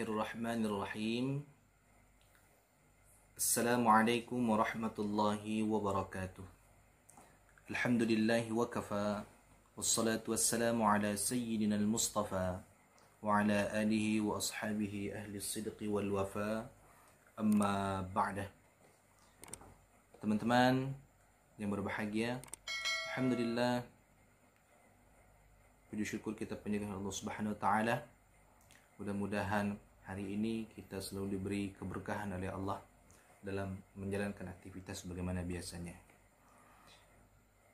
Bismillahirrahmanirrahim. Assalamualaikum warahmatullahi wabarakatuh. Alhamdulillahi wa kafa. Wassalatu wassalamu ala sayyidina al-Mustafa wa ala alihi wa ashabihi ahli sidqi wal wafa. Amma ba'dah. Teman-teman yang berbahagia, alhamdulillah, puji syukur kita panjatkan Allah Subhanahu wa taala. Mudah-mudahan hari ini kita selalu diberi keberkahan oleh Allah dalam menjalankan aktivitas sebagaimana biasanya.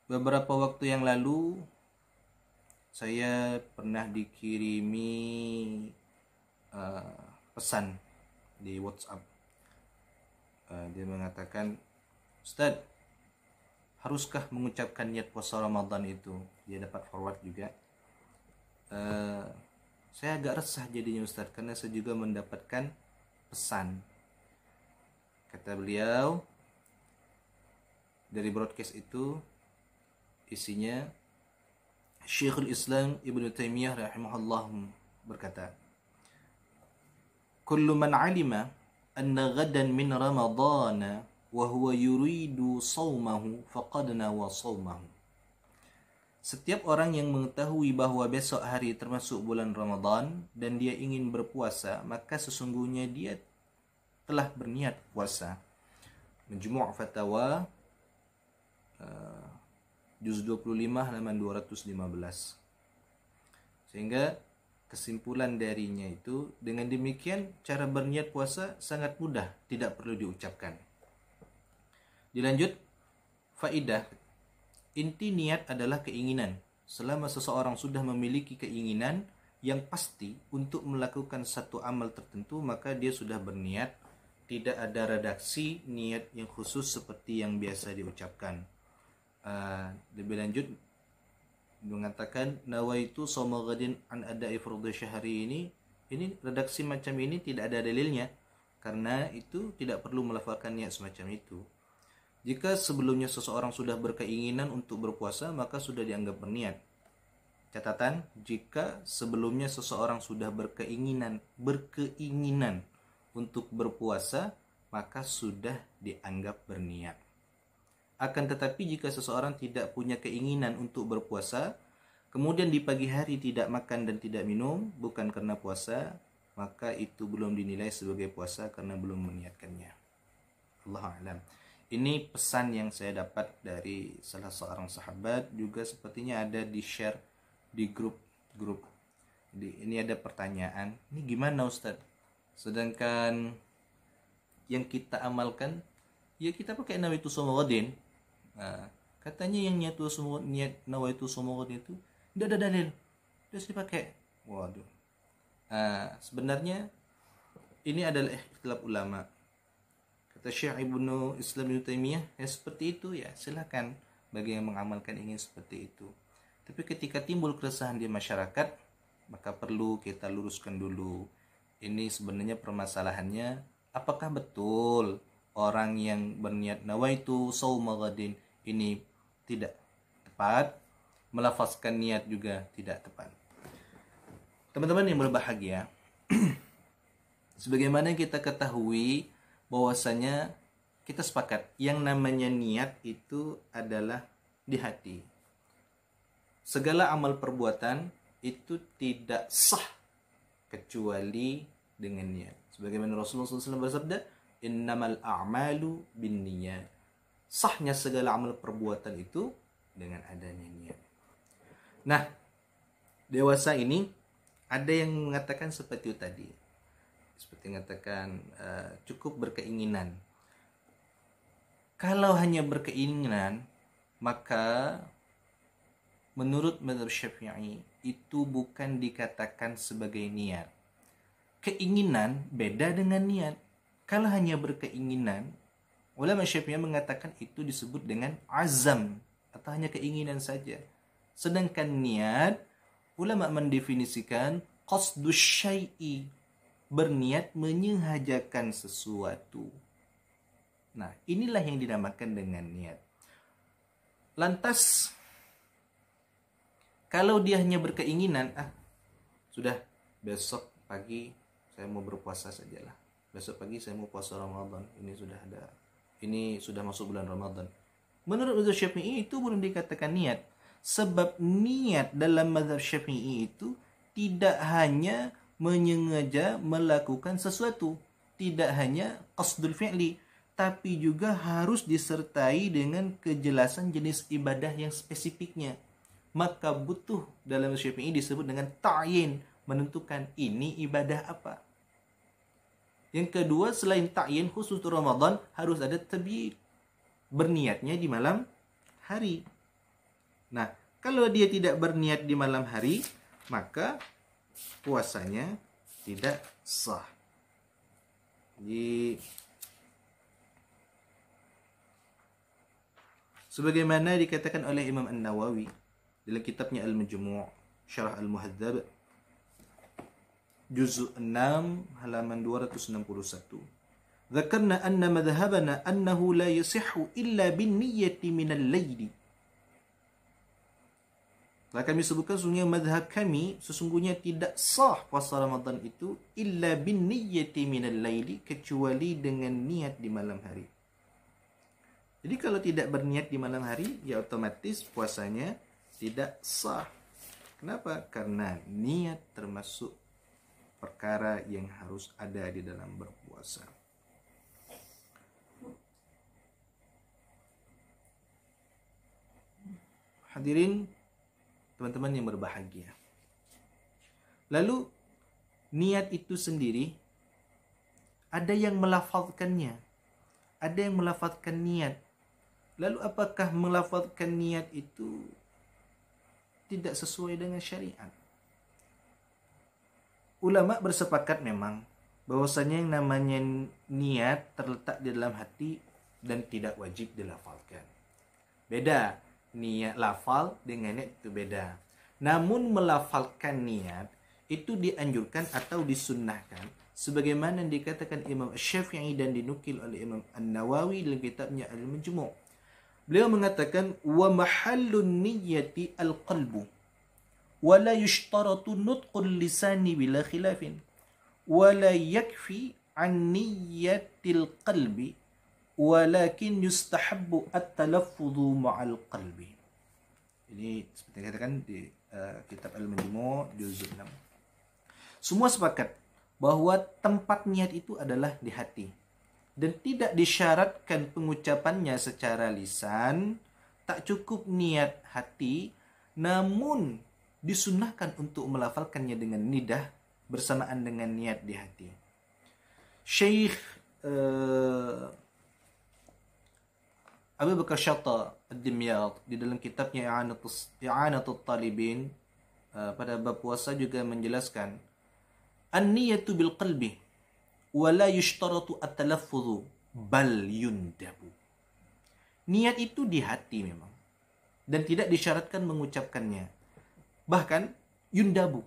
Beberapa waktu yang lalu saya pernah dikirimi pesan di WhatsApp. Dia mengatakan, "Ustaz, haruskah mengucapkan niat puasa Ramadan itu?" Dia dapat forward juga. Saya agak resah jadinya Ustaz, karena saya juga mendapatkan pesan. Kata beliau, dari broadcast itu isinya, Syekhul Islam Ibnu Taimiyah rahimahullah berkata, "Kullu man alima anna ghadan min Ramadana wa huwa yuridu shaumahu faqad nawa shaumahu." Setiap orang yang mengetahui bahwa besok hari termasuk bulan Ramadan dan dia ingin berpuasa, maka sesungguhnya dia telah berniat puasa. Majmu' Fatawa juz 25 halaman 215. Sehingga kesimpulan darinya itu, dengan demikian cara berniat puasa sangat mudah, tidak perlu diucapkan. Dilanjut, faidah. Inti niat adalah keinginan. Selama seseorang sudah memiliki keinginan yang pasti untuk melakukan satu amal tertentu, maka dia sudah berniat. Tidak ada redaksi niat yang khusus seperti yang biasa diucapkan. Lebih lanjut mengatakan, nawaitu shauma ghadin an ada'i fardhu syahri ini redaksi macam ini tidak ada dalilnya, karena itu tidak perlu melafalkan niat semacam itu. Jika sebelumnya seseorang sudah berkeinginan untuk berpuasa, maka sudah dianggap berniat. Catatan, jika sebelumnya seseorang sudah berkeinginan untuk berpuasa, maka sudah dianggap berniat. Akan tetapi jika seseorang tidak punya keinginan untuk berpuasa, kemudian di pagi hari tidak makan dan tidak minum, bukan karena puasa, maka itu belum dinilai sebagai puasa karena belum meniatkannya. Allahu a'lam. Ini pesan yang saya dapat dari salah seorang sahabat, juga sepertinya ada di share di grup. Ini ada pertanyaan, ini gimana Ustaz? Sedangkan yang kita amalkan, ya kita pakai nawaitu shauma ghadin. Katanya yang niat nawaitu shauma ghadin itu tidak ada dalil, terus dipakai. Waduh. Sebenarnya ini adalah ikhtilaf ulama. Kata Syekh Ibnu Islam Ibnu Taimiyah, ya seperti itu, ya silakan bagi yang mengamalkan ingin seperti itu. Tapi ketika timbul keresahan di masyarakat, maka perlu kita luruskan dulu. Ini sebenarnya permasalahannya, apakah betul orang yang berniat nawaitu shauma ghadin ini tidak tepat, melafazkan niat juga tidak tepat. Teman-teman yang berbahagia, sebagaimana kita ketahui bahwasanya kita sepakat yang namanya niat itu adalah di hati. Segala amal perbuatan itu tidak sah kecuali dengan niat. Sebagaimana Rasulullah SAW bersabda, "Innamal a'malu binniyat." Sahnya segala amal perbuatan itu dengan adanya niat. Nah, dewasa ini ada yang mengatakan seperti itu tadi. Seperti mengatakan cukup berkeinginan. Kalau hanya berkeinginan, maka menurut mazhab Syafi'i itu bukan dikatakan sebagai niat. Keinginan beda dengan niat. Kalau hanya berkeinginan, ulama Syafi'i mengatakan itu disebut dengan azam, atau hanya keinginan saja. Sedangkan niat, ulama mendefinisikan qasdus syai'i, berniat menyengajakan sesuatu. Nah, inilah yang dinamakan dengan niat. Lantas, kalau dia hanya berkeinginan, sudah besok pagi saya mau berpuasa sajalah. Besok pagi saya mau puasa Ramadan. Ini sudah masuk bulan Ramadan. Menurut mazhab Syafi'i itu belum dikatakan niat. Sebab niat dalam mazhab Syafi'i itu tidak hanya menyengaja melakukan sesuatu, tidak hanya qasdul fi'li, tapi juga harus disertai dengan kejelasan jenis ibadah yang spesifiknya. Maka butuh dalam mazhab Syafi'i disebut dengan ta'yin, menentukan ini ibadah apa. Yang kedua, selain ta'yin khusus untuk Ramadan, harus ada tabyid, berniatnya di malam hari. Nah, kalau dia tidak berniat di malam hari, maka puasanya tidak sah. Jadi, sebagaimana dikatakan oleh Imam An-Nawawi dalam kitabnya Al-Majmu' Syarah Al-Muhadzab, juz 6 halaman 261. Dzakarna anna madhhabana annahu la yasihhu illa bin niyyati minal layli. Telah kami sebutkan sesungguhnya madhab kami sesungguhnya tidak sah puasa Ramadan itu illa bin niyyati minal layli, kecuali dengan niat di malam hari. Jadi kalau tidak berniat di malam hari, ya otomatis puasanya tidak sah. Kenapa? Karena niat termasuk perkara yang harus ada di dalam berpuasa. Hadirin teman-teman yang berbahagia. Lalu niat itu sendiri ada yang melafazkannya, ada yang melafazkan niat. Lalu apakah melafazkan niat itu tidak sesuai dengan syariat? Ulama bersepakat memang bahwasanya yang namanya niat terletak di dalam hati dan tidak wajib dilafalkan. Beda, niat lafal dengan niat itu beda. Namun melafalkan niat itu dianjurkan atau disunnahkan sebagaimana dikatakan Imam Syafi'i dan dinukil oleh Imam An-Nawawi dalam kitabnya Al-Majmu'. Beliau mengatakan wa mahallun niyyati al-qalbu wa la yushtaratu nutqul lisani bila khilafin wa la yakfi an niyyatil qalbi walakin yustahabbu at-talaffudhu ma'al qalbi. Ini seperti yang dikatakan di kitab Al-Majmu' juz 6. Semua sepakat bahwa tempat niat itu adalah di hati dan tidak disyaratkan pengucapannya secara lisan. Tak cukup niat hati, namun disunnahkan untuk melafalkannya dengan lidah bersamaan dengan niat di hati. Syekh Abu Bakar Shatta Ad-Dimyat di dalam kitabnya I'anatul Talibin pada bab puasa juga menjelaskan an-niyatu bil qalbi wa la yushtaratu at-talaffudhu bal yundabu. Niat itu di hati memang dan tidak disyaratkan mengucapkannya. Bahkan yundabu,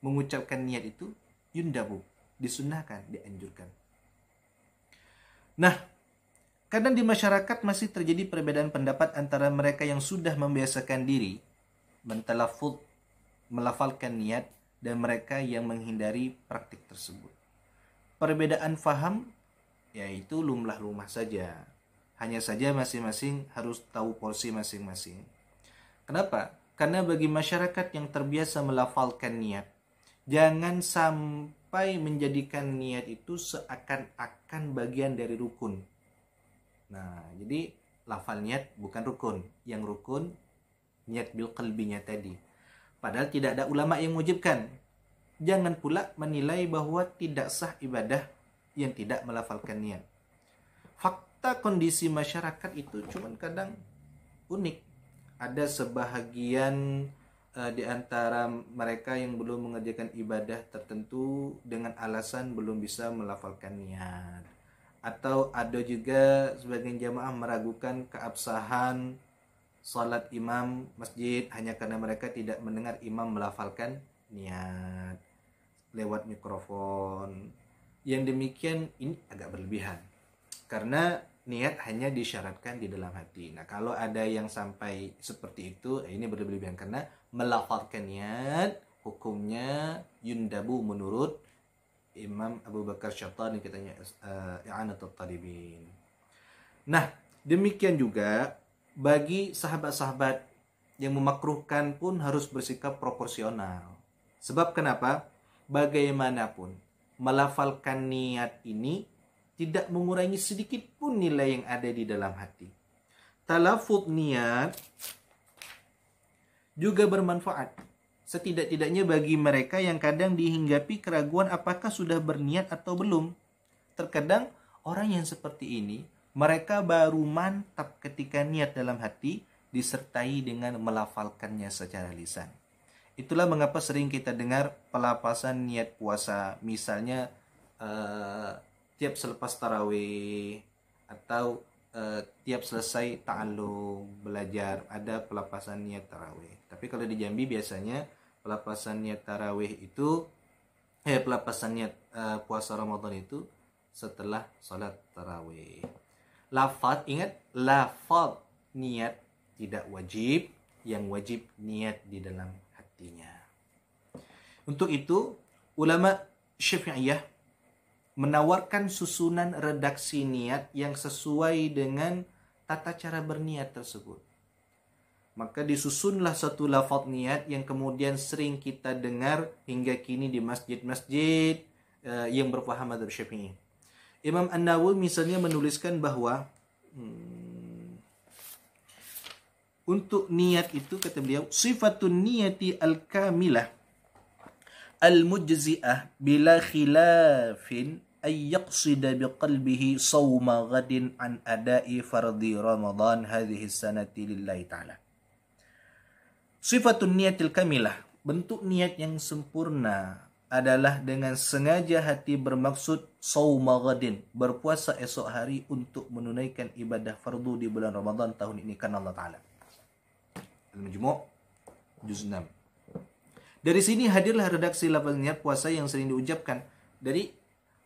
mengucapkan niat itu yundabu, disunnahkan, dianjurkan. Nah, kadang di masyarakat masih terjadi perbedaan pendapat antara mereka yang sudah membiasakan diri mentalaffuz, melafalkan niat, dan mereka yang menghindari praktik tersebut. Perbedaan faham yaitu lumrah-lumrah saja. Hanya saja masing-masing harus tahu porsi masing-masing. Kenapa? Karena bagi masyarakat yang terbiasa melafalkan niat, jangan sampai menjadikan niat itu seakan-akan bagian dari rukun. Nah, jadi lafal niat bukan rukun. Yang rukun niat bil qalbinya tadi. Padahal tidak ada ulama yang mewajibkan. Jangan pula menilai bahwa tidak sah ibadah yang tidak melafalkan niat. Fakta kondisi masyarakat itu cuman kadang unik. Ada sebahagian di antara mereka yang belum mengerjakan ibadah tertentu dengan alasan belum bisa melafalkan niat. Atau ada juga sebagian jamaah meragukan keabsahan salat imam masjid hanya karena mereka tidak mendengar imam melafalkan niat lewat mikrofon. Yang demikian ini agak berlebihan karena niat hanya disyaratkan di dalam hati. Nah, kalau ada yang sampai seperti itu, ini berlebihan karena melafalkan niat hukumnya yundabu menurut Imam Abu Bakar Syatani katanya I'anatul Talibin. Nah, demikian juga bagi sahabat-sahabat yang memakruhkan pun harus bersikap proporsional. Sebab kenapa? Bagaimanapun melafalkan niat ini tidak mengurangi sedikit pun nilai yang ada di dalam hati. Talafuz niat juga bermanfaat. Setidak-tidaknya bagi mereka yang kadang dihinggapi keraguan apakah sudah berniat atau belum. Terkadang orang yang seperti ini, mereka baru mantap ketika niat dalam hati disertai dengan melafalkannya secara lisan. Itulah mengapa sering kita dengar pelapasan niat puasa. Misalnya tiap selepas tarawih atau tiap selesai ta'allum belajar ada pelapasan niat tarawih. Tapi kalau di Jambi biasanya pelapasan niat tarawih itu pelapasan niat puasa Ramadan itu setelah salat tarawih. Lafaz, ingat, lafaz niat tidak wajib, yang wajib niat di dalam hatinya. Untuk itu ulama Syafi'iyah menawarkan susunan redaksi niat yang sesuai dengan tata cara berniat tersebut. Maka disusunlah satu lafaz niat yang kemudian sering kita dengar hingga kini di masjid-masjid yang berfaham mazhab Syafi'i. Imam An-Nawawi misalnya menuliskan bahwa untuk niat itu, kata beliau, sifatun niyati al-kamilah al-mujzi'ah bila khilafin ay yaqsida biqalbihi sawma ghadin an ada'i fardhi Ramadan hadhihi sanati lillahi ta'ala. Sifatun niyatil kamilah, bentuk niat yang sempurna adalah dengan sengaja hati bermaksud sawma ghadin, berpuasa esok hari untuk menunaikan ibadah fardu di bulan Ramadan tahun ini karena Allah Ta'ala. Al-Majmu' juz 6. Dari sini hadirlah redaksi lafaz niat puasa yang sering diucapkan dari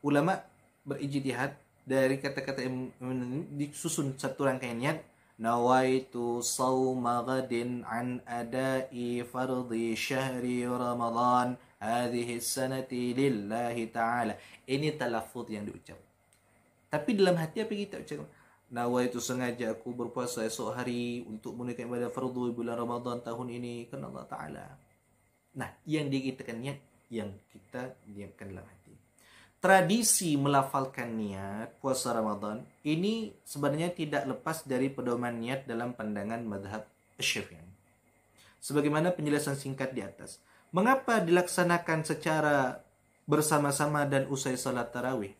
ulama berijtihad dari kata-kata yang disusun satu rangkaian niat. Nawaitu sawma ghadin an ada'i fardhi syahri Ramadan hadhihi sanati lillahi ta'ala. Ini talaffuz yang diucap. Tapi dalam hati apa kita ucapkan? Nawaitu, sengaja aku berpuasa esok hari untuk menunaikan ibadah fardu bulan Ramadan tahun ini karena Allah Ta'ala. Nah, yang dikatakan niat, yang kita niatkan dalam hati. Tradisi melafalkan niat puasa Ramadan ini sebenarnya tidak lepas dari pedoman niat dalam pandangan mazhab Syafi'i. Sebagaimana penjelasan singkat di atas. Mengapa dilaksanakan secara bersama-sama dan usai salat tarawih?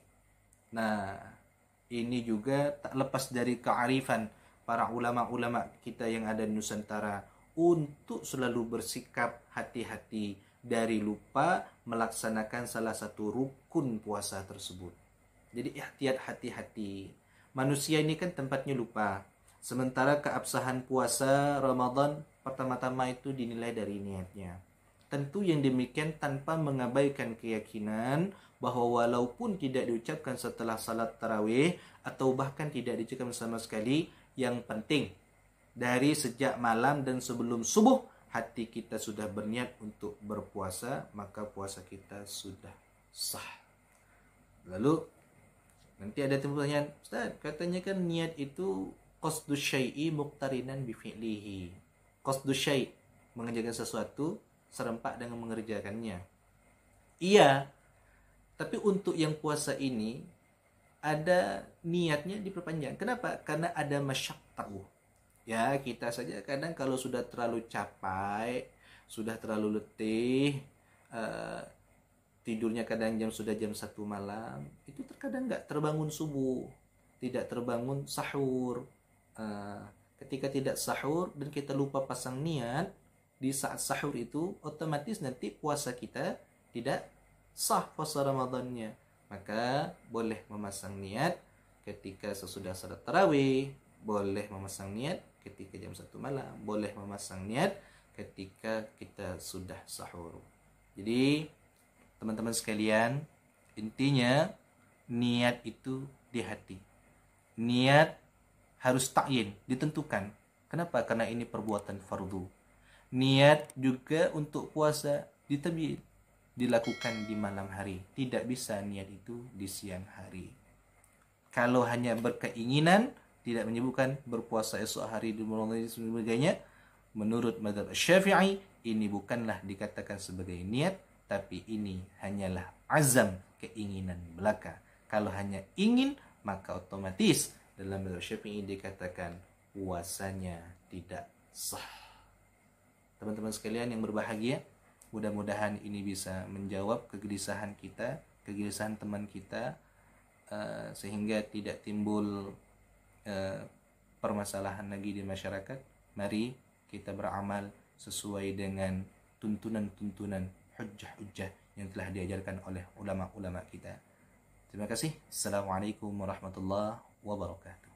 Nah, ini juga tak lepas dari kearifan para ulama-ulama kita yang ada di Nusantara untuk selalu bersikap hati-hati dari lupa melaksanakan salah satu rukun puasa tersebut. Jadi ihtiyat, hati-hati. Manusia ini kan tempatnya lupa. Sementara keabsahan puasa Ramadan pertama-tama itu dinilai dari niatnya. Tentu yang demikian tanpa mengabaikan keyakinan bahwa walaupun tidak diucapkan setelah salat tarawih atau bahkan tidak diucapkan sama sekali, yang penting dari sejak malam dan sebelum subuh hati kita sudah berniat untuk berpuasa, maka puasa kita sudah sah. Lalu nanti ada pertanyaan, Ustaz, katanya kan niat itu qasdu syai'i muqtarinan bi fi'lihi. Qasdu syai', mengerjakan sesuatu serempak dengan mengerjakannya. Iya, tapi untuk yang puasa ini ada niatnya diperpanjang. Kenapa? Karena ada masyaqqah. Ya, kita saja kadang kalau sudah terlalu capek, sudah terlalu letih, tidurnya kadang sudah jam 1 malam, itu terkadang nggak terbangun subuh, tidak terbangun sahur. Ketika tidak sahur dan kita lupa pasang niat di saat sahur itu, otomatis nanti puasa kita tidak sah puasa Ramadannya. Maka boleh memasang niat ketika sesudah salat tarawih, boleh memasang niat ketika jam 1 malam, boleh memasang niat ketika kita sudah sahur. Jadi teman-teman sekalian, intinya niat itu di hati. Niat harus ta'yin, ditentukan. Kenapa? Karena ini perbuatan fardu. Niat juga untuk puasa ditabyin. dilakukan di malam hari. Tidak bisa niat itu di siang hari. Kalau hanya berkeinginan, tidak menyebutkan berpuasa esok hari di bulan Ramadan dan sebagainya, menurut mazhab Syafi'i ini bukanlah dikatakan sebagai niat, tapi ini hanyalah azam, keinginan belaka. Kalau hanya ingin, maka otomatis dalam mazhab Syafi'i dikatakan puasanya tidak sah. Teman-teman sekalian yang berbahagia, mudah-mudahan ini bisa menjawab kegelisahan kita, kegelisahan teman kita, sehingga tidak timbul permasalahan lagi di masyarakat. Mari kita beramal sesuai dengan tuntunan-tuntunan hujjah-hujjah yang telah diajarkan oleh ulama-ulama kita. Terima kasih. Assalamualaikum warahmatullahi wabarakatuh.